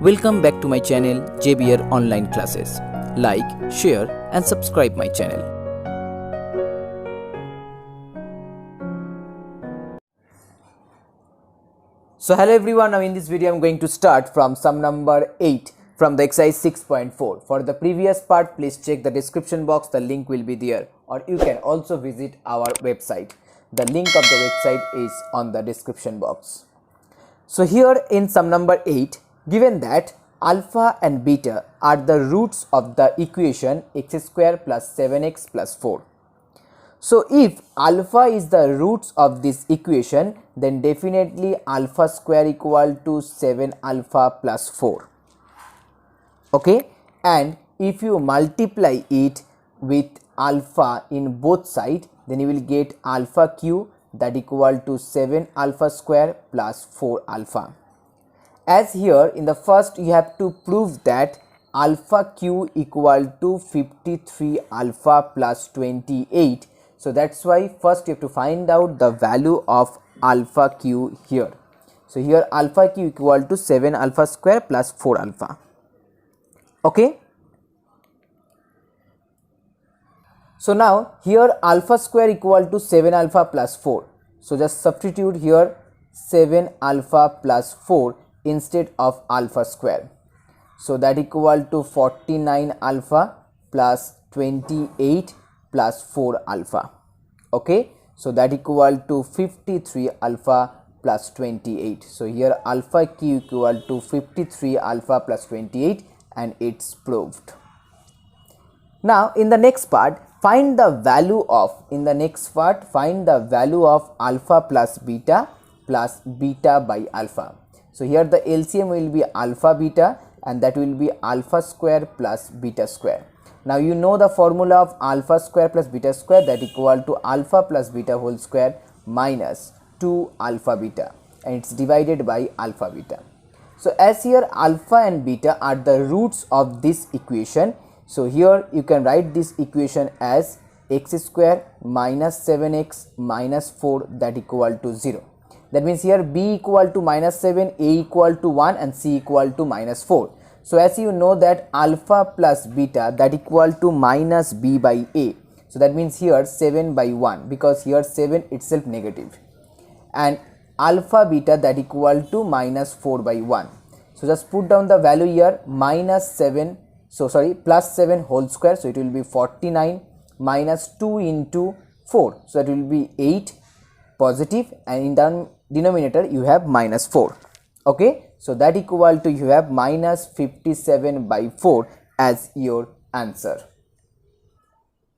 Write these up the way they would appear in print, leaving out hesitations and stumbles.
Welcome back to my channel JBR Online Classes. Like, share and subscribe my channel. So hello everyone, now in this video I am going to start from sum number 8 from the exercise 6.4. For the previous part, please check the description box, the link will be there, or you can also visit our website. The link of the website is on the description box. So here in sum number 8, given that alpha and beta are the roots of the equation x square plus 7x plus 4. So if alpha is the roots of this equation, then definitely alpha square equal to 7 alpha plus 4. Okay, and if you multiply it with alpha in both sides, then you will get alpha cube that equal to 7 alpha square plus 4 alpha. As here in the first you have to prove that alpha q equal to 53 alpha plus 28. So that's why first you have to find out the value of alpha q here. So here alpha q equal to 7 alpha square plus 4 alpha. Okay. So now here alpha square equal to 7 alpha plus 4. So just substitute here 7 alpha plus 4 instead of alpha square. So that equal to 49 alpha plus 28 plus 4 alpha. Okay, so that equal to 53 alpha plus 28. So here alpha q equal to 53 alpha plus 28 and it's proved. Now in the next part, find the value of alpha plus beta by alpha. So here the LCM will be alpha beta and that will be alpha square plus beta square. Now you know the formula of alpha square plus beta square, that equal to alpha plus beta whole square minus 2 alpha beta, and it's divided by alpha beta. So as here alpha and beta are the roots of this equation, so here you can write this equation as x square minus 7x minus 4 that equal to 0. That means here b equal to minus 7, a equal to 1 and c equal to minus 4. So as you know that alpha plus beta that equal to minus b by a. So that means here 7 by 1 because here 7 itself negative. And alpha beta that equal to minus 4 by 1. So just put down the value here minus 7, plus 7 whole square. So it will be 49 minus 2 into 4. So that will be 8 positive, and in the denominator you have minus 4. Okay, so that equal to you have minus 57 by 4 as your answer.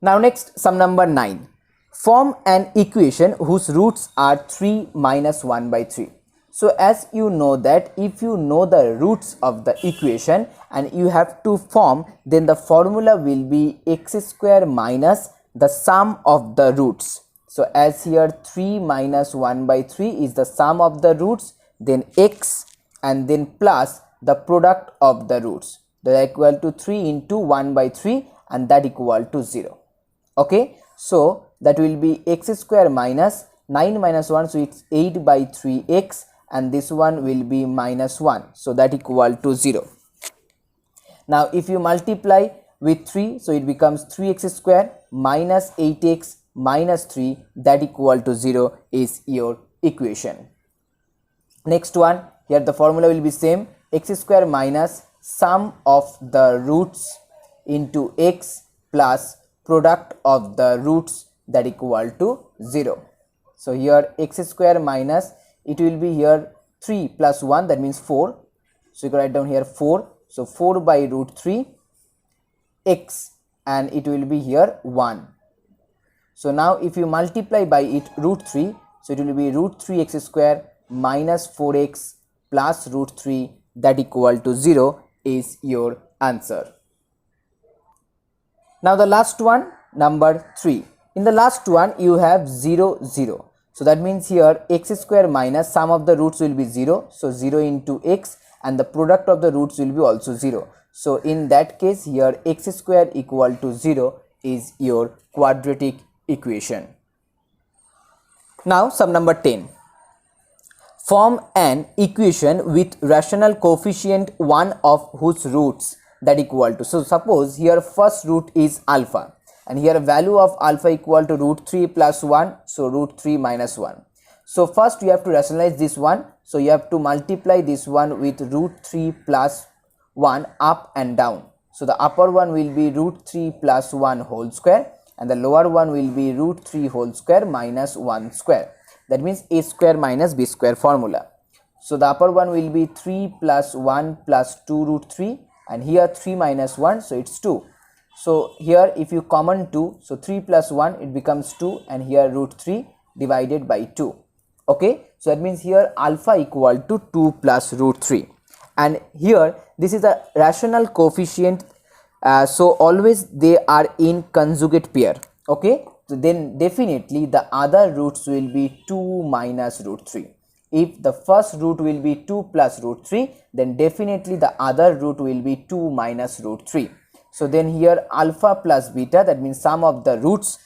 Now next, sum number 9. Form an equation whose roots are 3 minus 1 by 3. So as you know that if you know the roots of the equation and you have to form, then the formula will be x square minus the sum of the roots. So as here 3 minus 1 by 3 is the sum of the roots, then x and then plus the product of the roots, that equal to 3 into 1 by 3 and that equal to 0. Okay, so that will be x square minus 9 minus 1, so it's 8 by 3x, and this one will be minus 1, so that equal to 0. Now if you multiply with 3, so it becomes 3x square minus 8x minus 3 that equal to 0 is your equation. Next one, here the formula will be same, x square minus sum of the roots into x plus product of the roots that equal to 0. So here x square minus, it will be here 3 plus 1, that means 4. So you can write down here 4. So 4 by root 3 x, and it will be here 1. So now if you multiply by it root 3, so it will be root 3x square minus 4x plus root 3 that equal to 0 is your answer. Now the last one, number 3. In the last one you have 0, 0. So that means here x square minus sum of the roots will be 0. So 0 into x and the product of the roots will be also 0. So in that case here x square equal to 0 is your quadratic equation. Now sum number 10. Form an equation with rational coefficient 1 of whose roots that equal to. So suppose here first root is alpha and here value of alpha equal to root 3 plus 1, so root 3 minus 1. So first you have to rationalize this one, so you have to multiply this one with root 3 plus 1 up and down. So the upper one will be root 3 plus 1 whole square and the lower one will be root 3 whole square minus 1 square. That means a square minus b square formula. So the upper one will be 3 plus 1 plus 2 root 3 and here 3 minus 1, so it's 2. So here if you common 2, so 3 plus 1 it becomes 2 and here root 3 divided by 2. Okay, so that means here alpha equal to 2 plus root 3 and here this is a rational coefficient, so always they are in conjugate pair. Okay, so then definitely the other roots will be 2 minus root 3. If the first root will be 2 plus root 3, then definitely the other root will be 2 minus root 3. So then here alpha plus beta, that means sum of the roots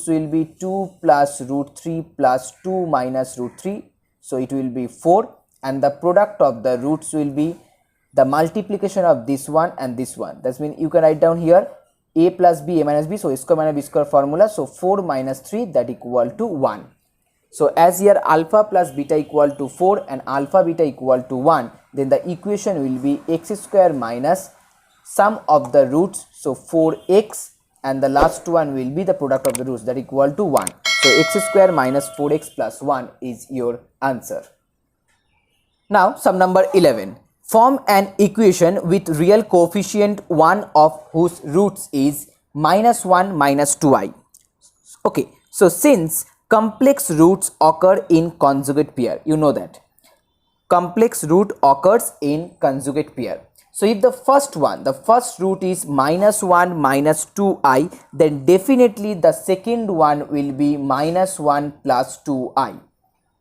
will be 2 plus root 3 plus 2 minus root 3, so it will be 4 and the product of the roots will be the multiplication of this one and this one. That means you can write down here a plus b, a minus b, so a square minus b square formula, so 4 minus 3 that equal to 1. So as here alpha plus beta equal to 4 and alpha beta equal to 1, then the equation will be x square minus sum of the roots, so 4x, and the last one will be the product of the roots that equal to 1. So x square minus 4x plus 1 is your answer. Now sum number 11. Form an equation with real coefficient 1 of whose roots is minus 1 minus 2i. Okay, so since complex roots occur in conjugate pair, you know that complex root occurs in conjugate pair. So if the first root is minus 1 minus 2i, then definitely the second one will be minus 1 plus 2i.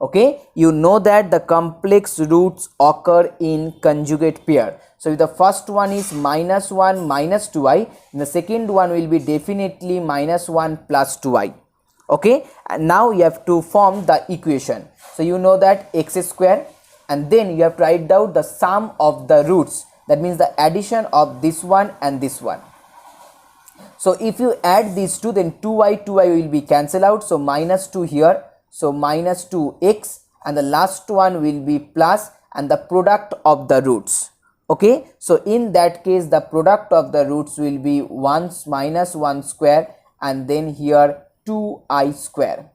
Okay, you know that the complex roots occur in conjugate pair. So if the first one is minus 1 minus 2i, the second one will be definitely minus 1 plus 2i. Okay, and now you have to form the equation. So you know that x square, and then you have to write down the sum of the roots, that means the addition of this one and this one. So if you add these two, then 2i will be cancelled out, so minus 2 here, so minus 2x, and the last one will be plus and the product of the roots. Okay, so in that case the product of the roots will be 1 minus 1 square and then here 2i square.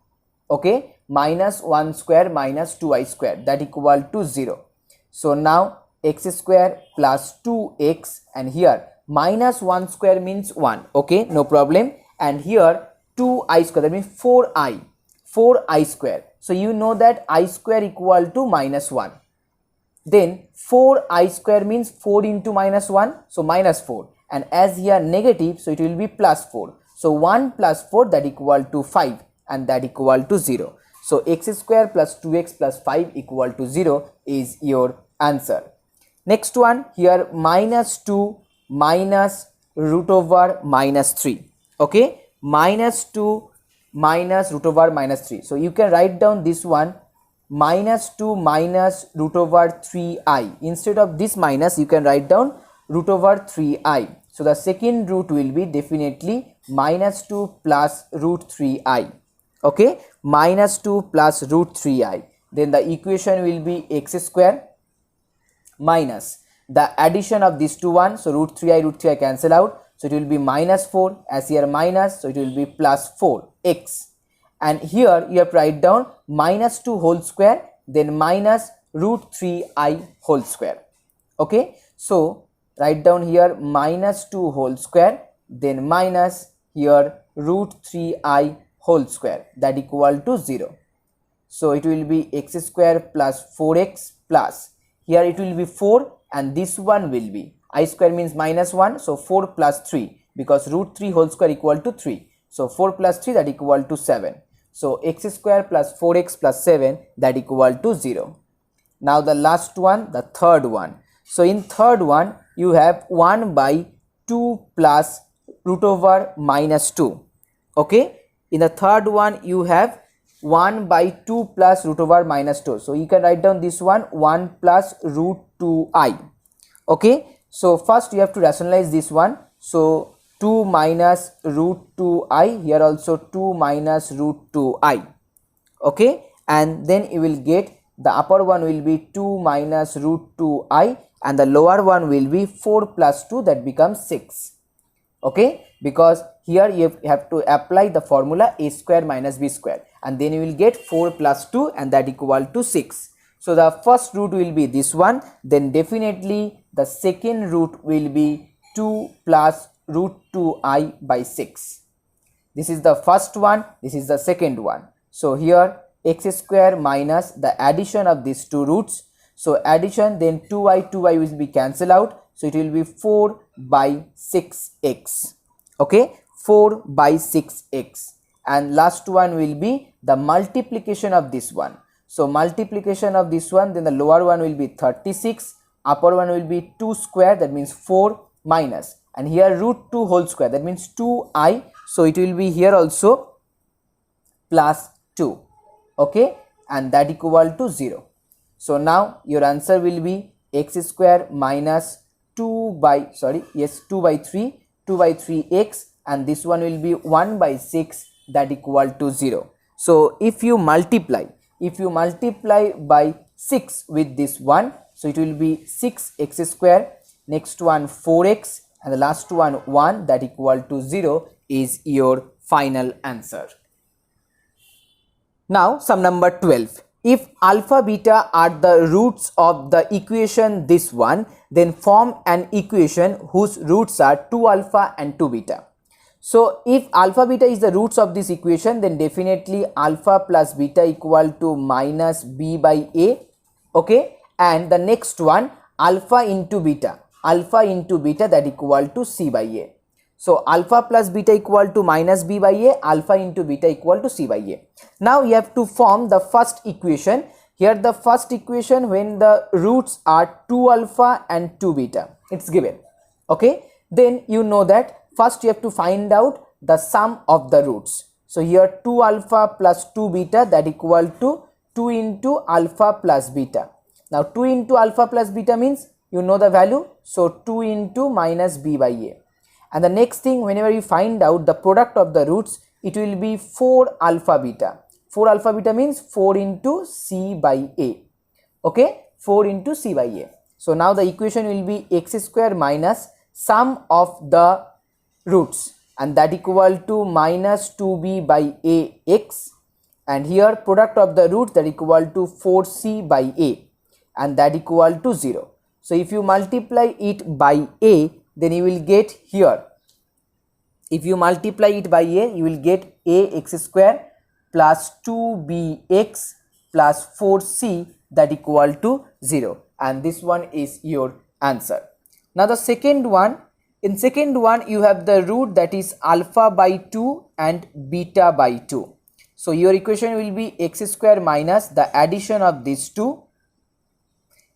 Okay, minus 1 square minus 2i square, that equal to 0. So now x square plus 2x and here minus 1 square means 1. Okay, no problem, and here 2i square, that means 4i square. So you know that I square equal to minus 1. Then 4i square means 4 into minus 1, so minus 4, and as here negative, so it will be plus 4. So 1 plus 4 that equal to 5 and that equal to 0. So x square plus 2x plus 5 equal to 0 is your answer. Next one here minus 2 minus root over minus 3. Okay, minus 2 minus root over minus 3. So you can write down this one minus 2 minus root over 3i. Instead of this minus you can write down root over 3i. So the second root will be definitely minus 2 plus root 3i. Okay, minus 2 plus root 3i. Then the equation will be x square minus the addition of these two ones, so root 3i cancel out, so it will be minus 4, as here minus, so it will be plus 4x, and here you have to write down minus 2 whole square then minus root 3i whole square. Okay, so write down here minus 2 whole square then minus here root 3i whole square, that equal to 0. So it will be x square plus 4x plus here it will be 4 and this one will be I square means minus 1, so 4 plus 3 because root 3 whole square equal to 3. So 4 plus 3 that equal to 7. So x square plus 4x plus 7 that equal to 0. Now the last one, the third one. So in third one you have 1 by 2 plus root over minus 2. Okay, in the third one you have 1 by 2 plus root over minus 2. So you can write down this one 1 plus root 2I. Okay, so first you have to rationalize this one. So 2 minus root 2I, here also 2 minus root 2I. Okay, and then you will get the upper one will be 2 minus root 2I and the lower one will be 4 plus 2, that becomes 6. Okay, because here you have to apply the formula a square minus b square, and then you will get 4 plus 2 and that equal to 6. So the first root will be this one, then definitely the second root will be 2 plus root 2I by 6. This is the first one, this is the second one. So here x square minus the addition of these two roots. So addition, then 2I will be cancelled out. So it will be 4 by 6x. Okay, 4 by 6x. And last one will be the multiplication of this one. So multiplication of this one, then the lower one will be 36. Upper one will be 2 square, that means 4 minus. And here root 2 whole square, that means 2I. So it will be here also plus 2. Okay, and that equal to 0. So now your answer will be x square minus 2 by 3x, and this one will be 1 by 6, that equal to 0. So if you multiply by 6 with this one, so it will be 6x square, next one 4x, and the last one 1, that equal to 0 is your final answer. Now sum number 12. If alpha beta are the roots of the equation this one, then form an equation whose roots are 2 alpha and 2 beta. So if alpha beta is the roots of this equation, then definitely alpha plus beta equal to minus b by a. Okay, and the next one alpha into beta, that equal to c by a. So alpha plus beta equal to minus b by a, alpha into beta equal to c by a. Now you have to form the first equation. Here the first equation, when the roots are 2 alpha and 2 beta, it's given. Okay, then you know that first you have to find out the sum of the roots. So here 2 alpha plus 2 beta, that equal to 2 into alpha plus beta. Now 2 into alpha plus beta means you know the value, so 2 into minus b by a. And the next thing, whenever you find out the product of the roots, it will be 4 alpha beta. 4 alpha beta means 4 into c by a. Okay, 4 into c by a. So now the equation will be x square minus sum of the roots, and that equal to minus 2b by a x, and here product of the root, that equal to 4c by a, and that equal to 0. So if you multiply it by a, then you will get here, if you multiply it by a, you will get ax square plus 2bx plus 4c, that equal to 0, and this one is your answer. Now the second one, in second one you have the root, that is alpha by 2 and beta by 2. So your equation will be x square minus the addition of these two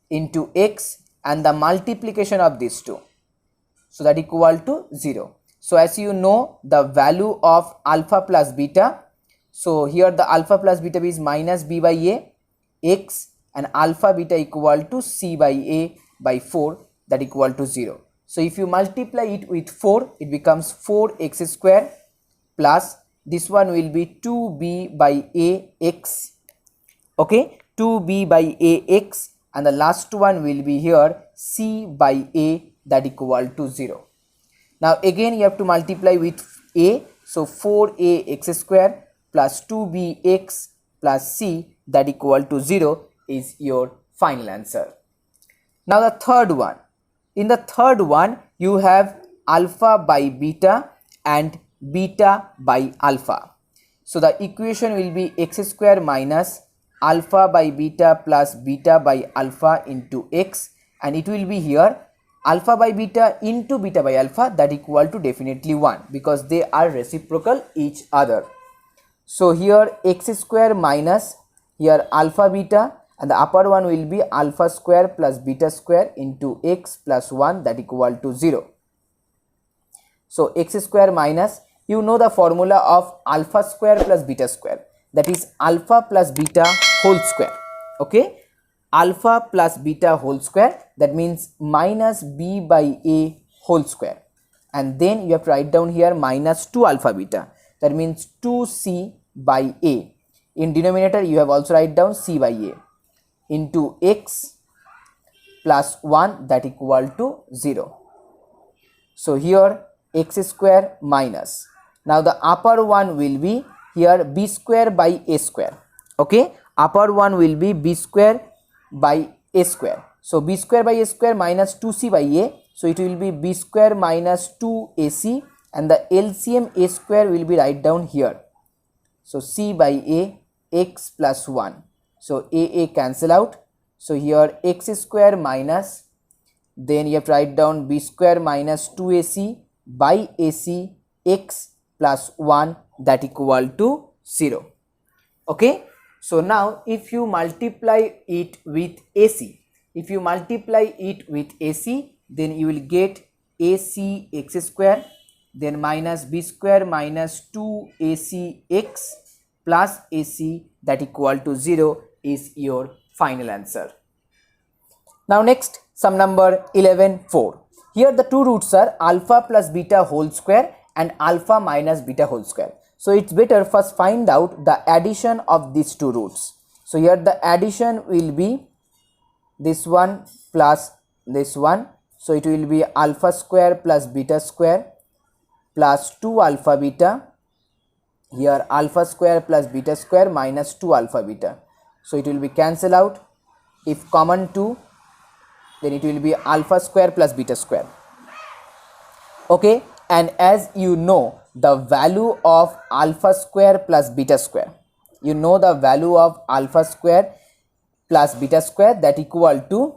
into x and the multiplication of these two, so that equal to 0. So as you know the value of alpha plus beta, so here the alpha plus beta is minus b by a x, and alpha beta equal to c by a by 4, that equal to 0. So if you multiply it with 4, it becomes 4x square plus this one will be 2b by a x. Okay, 2b by a x, and the last one will be here c by a, that equal to 0. Now again you have to multiply with a, so 4ax square plus 2bx plus c, that equal to 0 is your final answer. Now the third one, in the third one you have alpha by beta and beta by alpha. So the equation will be x square minus alpha by beta plus beta by alpha into x, and it will be here alpha by beta into beta by alpha, that equal to definitely 1, because they are reciprocal each other. So here x square minus here alpha beta, and the upper one will be alpha square plus beta square into x plus 1, that equal to 0. So x square minus, you know the formula of alpha square plus beta square, that is alpha plus beta whole square. Okay, alpha plus beta whole square, that means minus b by a whole square, and then you have to write down here minus 2 alpha beta, that means 2c by a. In denominator you have also write down c by a into x plus 1, that equal to 0. So here x square minus, now the upper one will be here b square by a square. Okay, upper one will be b square by a square. So b square by a square minus 2c by a, so it will be b square minus 2ac, and the LCM a square will be write down here. So c by a, x plus 1, so a cancel out. So here x square minus, then you have to write down b square minus 2ac by ac, x plus 1, that equal to 0. Okay, so now if you multiply it with ac, if you multiply it with ac, then you will get ac x square, then minus b square minus 2ac x plus ac, that equal to 0 is your final answer. Now next, sum number 11, 4. Here the two roots are alpha plus beta whole square and alpha minus beta whole square. So it's better first find out the addition of these two roots. So here the addition will be this one plus this one. So it will be alpha square plus beta square plus 2 alpha beta. Here alpha square plus beta square minus 2 alpha beta. So it will be cancel out. If common 2, then it will be alpha square plus beta square. Okay, and as you know the value of alpha square plus beta square, you know the value of alpha square plus beta square, that equal to,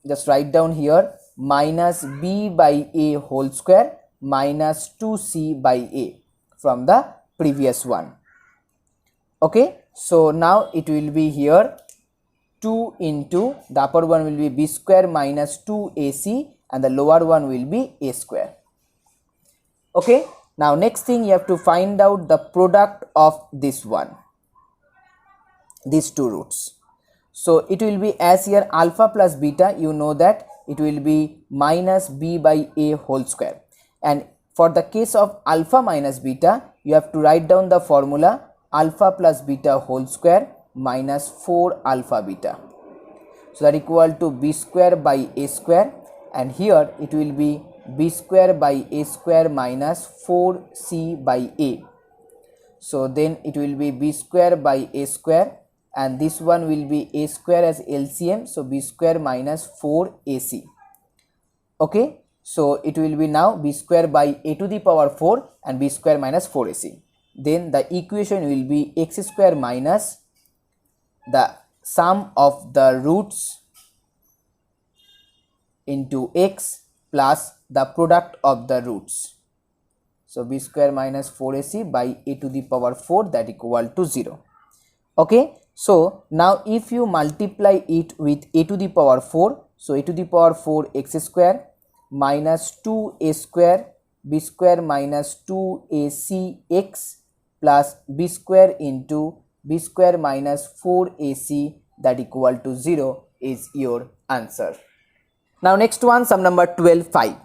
just write down here, minus b by a whole square minus 2c by a from the previous one. Okay, so now it will be here 2 into, the upper one will be b square minus 2ac and the lower one will be a square. Okay, now next thing you have to find out the product of this one, these two roots. So it will be, as here alpha plus beta, you know that it will be minus b by a whole square, and for the case of alpha minus beta you have to write down the formula alpha plus beta whole square minus 4 alpha beta, so that equal to b square by a square, and here it will be b square by a square minus 4c by a. So then it will be b square by a square, and this one will be a square as LCM, so b square minus 4ac. Okay, so it will be now b square by a to the power 4 and b square minus 4ac. Then the equation will be x square minus the sum of the roots into x plus the product of the roots. So b square minus 4ac by a to the power 4, that equal to 0. Okay, so now if you multiply it with a to the power 4, so a to the power 4 x square minus 2a square b square minus 2ac x plus b square into b square minus 4ac, that equal to 0 is your answer. Now next one, sum number 12, 5.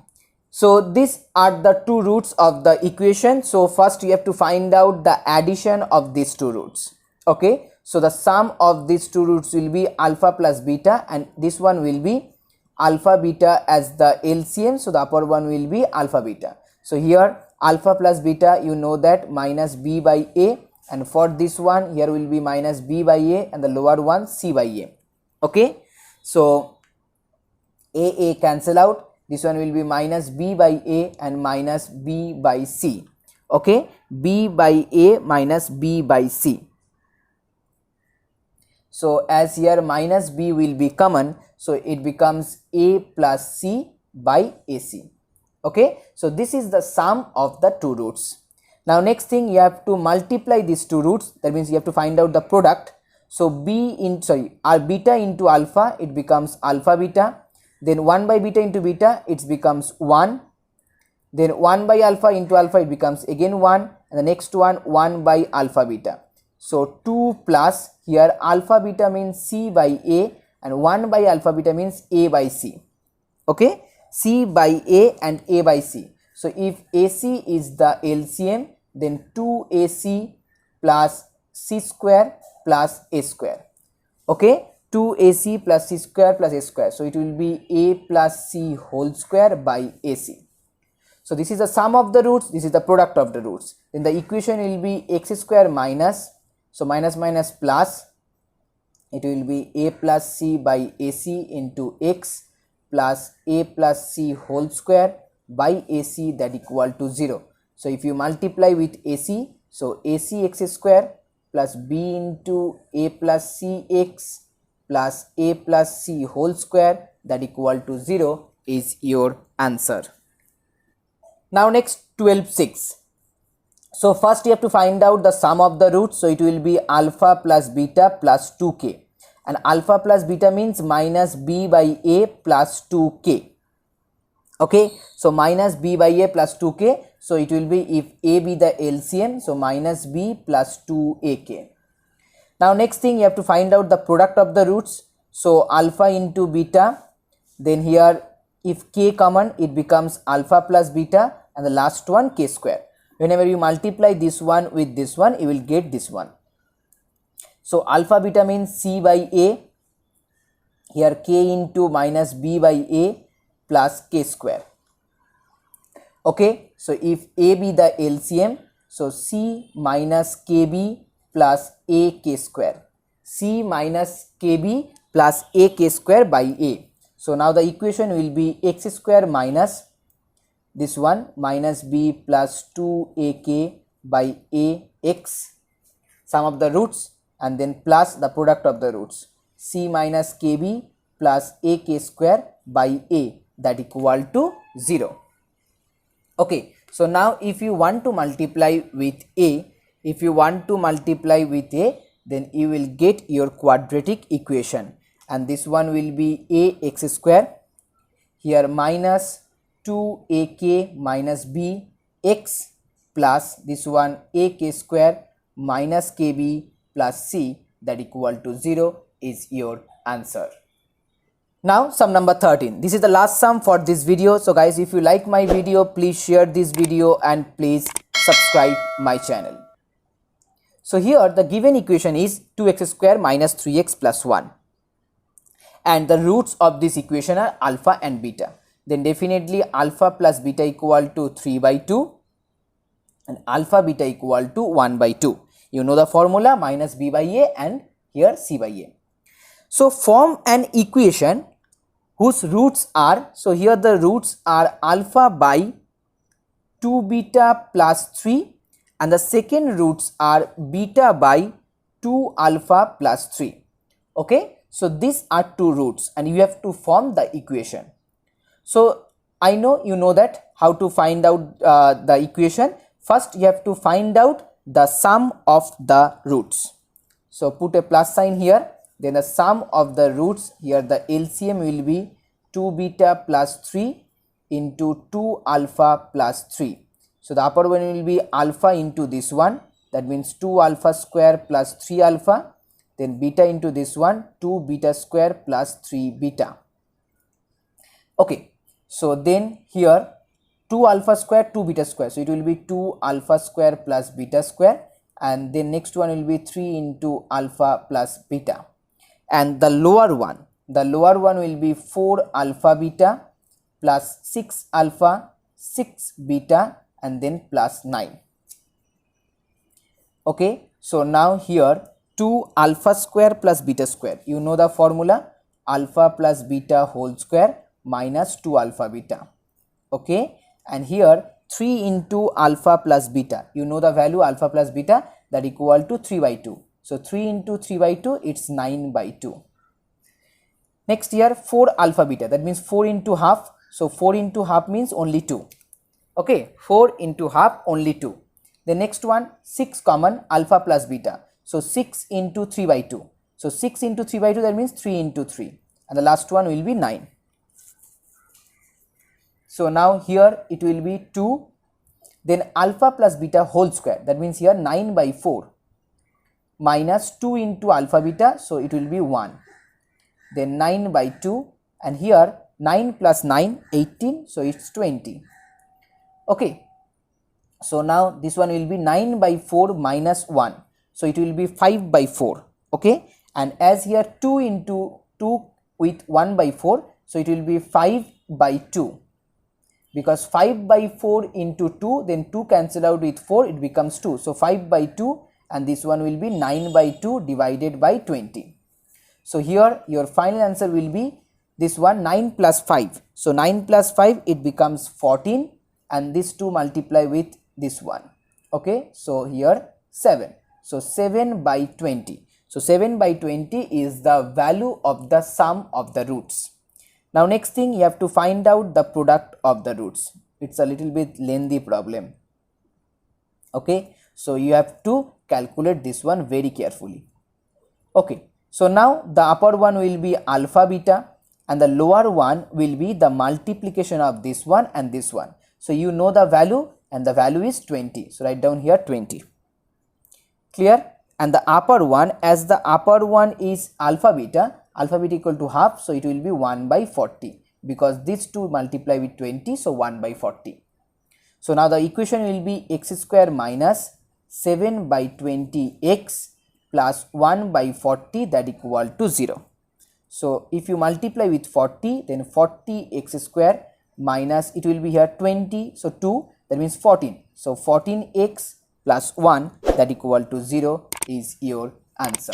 So these are the two roots of the equation. So first you have to find out the addition of these two roots. Okay, so the sum of these two roots will be alpha plus beta, and this one will be alpha beta as the LCM, so the upper one will be alpha beta. So here alpha plus beta, you know that minus b by a, and for this one here will be minus b by a and the lower one c by a. Okay, so a cancel out, this one will be minus b by a and minus b by c. Okay, b by a minus b by c. So as here minus b will be common, so it becomes a plus c by ac. Okay, so this is the sum of the two roots. Now next thing, you have to multiply these two roots, that means you have to find out the product. So beta into alpha, it becomes alpha beta, then 1 by beta into beta, it becomes 1, then 1 by alpha into alpha, it becomes again 1, and the next one 1 by alpha beta. So 2 plus here alpha beta means C by A and 1 by alpha beta means A by C. Okay, C by A and A by C. So if AC is the LCM, then 2AC plus C square plus A square. Okay, 2AC plus C square plus A square. So it will be A plus C whole square by AC. So this is the sum of the roots, this is the product of the roots. Then the equation will be x square minus, so minus minus plus, it will be A plus C by AC into x plus A plus C whole square by AC, that equal to 0. So if you multiply with AC, so AC x square plus B into A plus C x plus A plus C whole square, that equal to 0 is your answer. Now next 12(6). So first you have to find out the sum of the roots. So it will be alpha plus beta plus 2k, and alpha plus beta means minus b by a plus 2k. Okay, so minus b by a plus 2k. So it will be, if a be the LCM, so minus b plus 2ak. Now next thing you have to find out the product of the roots. So alpha into beta, then here if k common, it becomes alpha plus beta, and the last one k square. Whenever you multiply this one with this one, you will get this one. So alpha beta means C by A, here k into minus b by a plus k square. Okay, so if a be the LCM, so C minus kb plus a k square, C minus kb plus a k square by a. So now the equation will be x square minus this one minus b plus 2ak by a x, sum of the roots, and then plus the product of the roots, C minus kb plus ak square by a, that equal to 0. Okay, so now if you want to multiply with a, then you will get your quadratic equation, and this one will be ax square, here minus 2ak minus b x plus this one ak square minus kb plus c, that equal to 0 is your answer. Now sum number 13. This is the last sum for this video. So guys, if you like my video, please share this video and please subscribe my channel. So here the given equation is 2x square minus 3x plus 1, and the roots of this equation are alpha and beta. Then definitely alpha plus beta equal to 3 by 2 and alpha beta equal to 1 by 2. You know the formula, minus b by a and here c by a. So form an equation whose roots are, so here the roots are alpha by 2 beta plus 3, and the second roots are beta by 2 alpha plus 3. Okay, so these are two roots and you have to form the equation. So I know you know that how to find out the equation. First you have to find out the sum of the roots. So put a plus sign here, then the sum of the roots, here the LCM will be 2 beta plus 3 into 2 alpha plus 3. So the upper one will be alpha into this one, that means 2 alpha square plus 3 alpha, then beta into this one, 2 beta square plus 3 beta. Okay, so then here 2 alpha square, 2 beta square, so it will be 2 alpha square plus beta square, and then next one will be 3 into alpha plus beta, and the lower one will be 4 alpha beta plus 6 alpha, 6 beta, and then plus 9. Okay, so now here 2 alpha square plus beta square, you know the formula, alpha plus beta whole square minus 2 alpha beta. Okay, and here 3 into alpha plus beta, you know the value alpha plus beta, that equal to 3 by 2. So 3 into 3 by 2, it's 9 by 2. Next here 4 alpha beta, that means 4 into half, so 4 into half means only 2. Okay, 4 into half only 2. The next one 6 common alpha plus beta, so 6 into 3 by 2, so 6 into 3 by 2, that means 3 into 3, and the last one will be 9. So now here it will be 2, then alpha plus beta whole square, that means here 9 by 4, minus 2 into alpha beta, so it will be 1. Then 9 by 2, and here 9 plus 9, 18, so it's 20. Okay, so now this one will be 9 by 4 minus 1, so it will be 5 by 4. Okay, and as here 2 into 2 with 1 by 4, so it will be 5 by 2, because 5 by 4 into 2, then 2 cancel out with 4, it becomes 2. So 5 by 2, and this one will be 9 by 2 divided by 20. So here your final answer will be this one, 9 plus 5. So 9 plus 5, it becomes 14, and this 2 multiply with this one. Okay, so here 7. So 7 by 20. So 7 by 20 is the value of the sum of the roots. Now next thing, you have to find out the product of the roots. It's a little bit lengthy problem. Okay, so you have to calculate this one very carefully. Okay, so now the upper one will be alpha beta, and the lower one will be the multiplication of this one and this one. So you know the value, and the value is 20. So write down here 20. Clear? And the upper one, as the upper one is alpha beta equal to half, so it will be 1 by 40, because these two multiply with 20, so 1 by 40. So now the equation will be x square minus 7 by 20x plus 1 by 40, that equal to 0. So if you multiply with 40, then 40x square minus, it will be here 20, so 2, that means 14. So 14x plus 1, that equal to 0 is your answer.